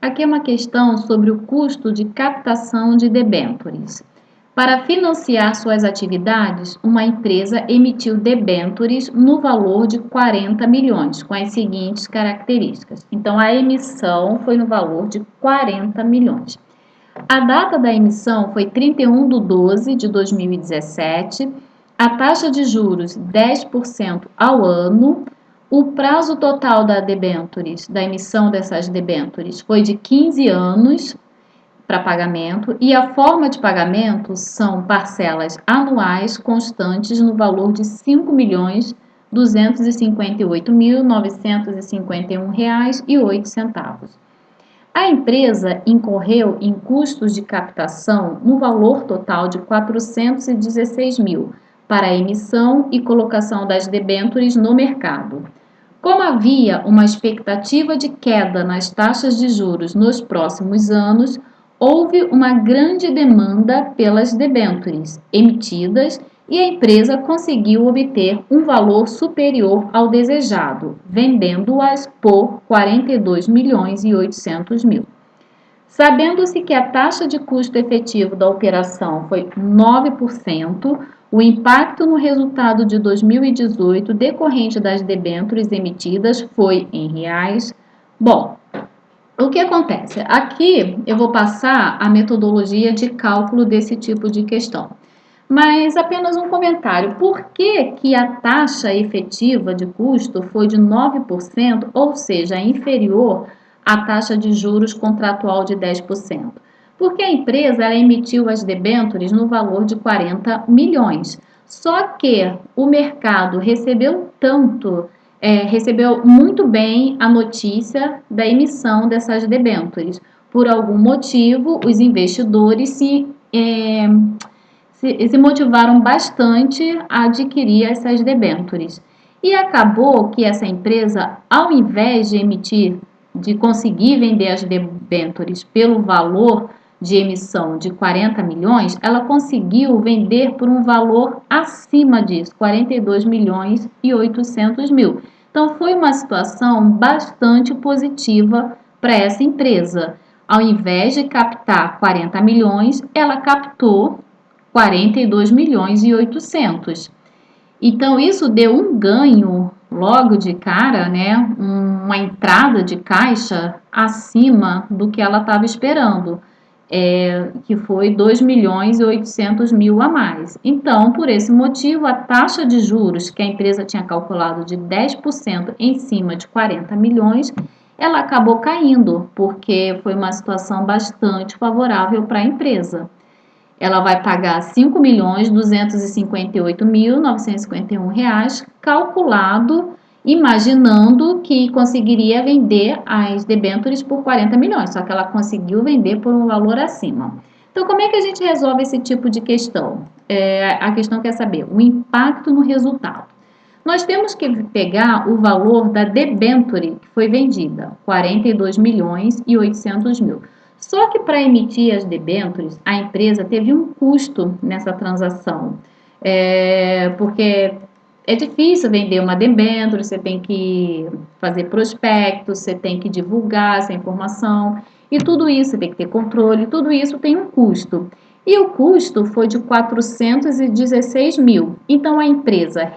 Aqui é uma questão sobre o custo de captação de debêntures. Para financiar suas atividades, uma empresa emitiu debêntures no valor de 40 milhões, com as seguintes características. Então, a emissão foi no valor de 40 milhões. A data da emissão foi 31/12 de 2017, a taxa de juros 10% ao ano. O prazo total da emissão dessas debêntures foi de 15 anos para pagamento e a forma de pagamento são parcelas anuais constantes no valor de R$ 5.258.951,08. A empresa incorreu em custos de captação no valor total de 416 mil para a emissão e colocação das debêntures no mercado. Como havia uma expectativa de queda nas taxas de juros nos próximos anos, houve uma grande demanda pelas debêntures emitidas e a empresa conseguiu obter um valor superior ao desejado, vendendo-as por 42.800.000. Sabendo-se que a taxa de custo efetivo da operação foi 9%, o impacto no resultado de 2018 decorrente das debêntures emitidas foi em reais. Bom, o que acontece? Aqui eu vou passar a metodologia de cálculo desse tipo de questão. Mas apenas um comentário. Por que a taxa efetiva de custo foi de 9%, ou seja, inferior à taxa de juros contratual de 10%? Porque a empresa ela emitiu as debêntures no valor de 40 milhões. Só que o mercado recebeu muito bem a notícia da emissão dessas debêntures. Por algum motivo, os investidores se motivaram bastante a adquirir essas debêntures. E acabou que essa empresa, ao invés de conseguir vender as debêntures pelo valor de emissão de 40 milhões, ela conseguiu vender por um valor acima disso, 42.800.000. Então, foi uma situação bastante positiva para essa empresa. Ao invés de captar 40 milhões, ela captou 42.800.000. Então, isso deu um ganho logo de cara, né? Uma entrada de caixa acima do que ela estava esperando, que foi 2.800.000 a mais. Então, por esse motivo, a taxa de juros que a empresa tinha calculado de 10% em cima de 40 milhões, ela acabou caindo, porque foi uma situação bastante favorável para a empresa. Ela vai pagar R$ 5.258.951, calculado, imaginando que conseguiria vender as debêntures por 40 milhões, só que ela conseguiu vender por um valor acima. Então, como é que a gente resolve esse tipo de questão? A questão quer saber o impacto no resultado. Nós temos que pegar o valor da debênture que foi vendida, 42.800.000. Só que para emitir as debêntures, a empresa teve um custo nessa transação, porque é difícil vender uma debênture, você tem que fazer prospecto, você tem que divulgar essa informação, e tudo isso, você tem que ter controle, tudo isso tem um custo. E o custo foi de 416 mil. Então, a empresa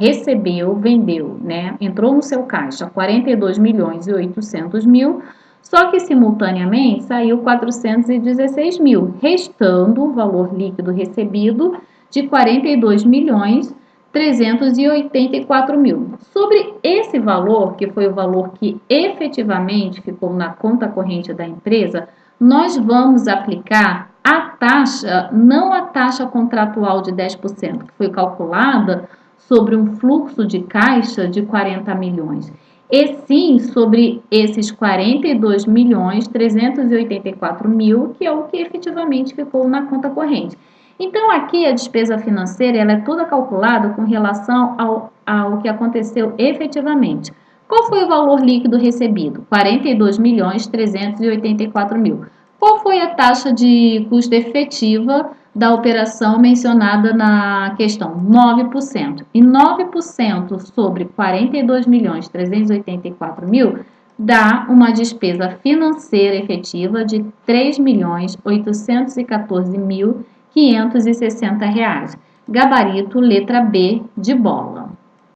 vendeu, né? Entrou no seu caixa 42.800.000, só que simultaneamente saiu 416 mil, restando o valor líquido recebido de 42.384.000. Sobre esse valor, que foi o valor que efetivamente ficou na conta corrente da empresa, nós vamos aplicar a taxa, não a taxa contratual de 10%, que foi calculada sobre um fluxo de caixa de 40 milhões, e sim sobre esses 42.384.000, que é o que efetivamente ficou na conta corrente. Então, aqui a despesa financeira ela é toda calculada com relação ao que aconteceu efetivamente. Qual foi o valor líquido recebido? 42.384.000. Qual foi a taxa de custo efetiva da operação mencionada na questão? 9%. E 9% sobre 42.384.000 dá uma despesa financeira efetiva de R$ 3.814.560. Gabarito letra B de bola.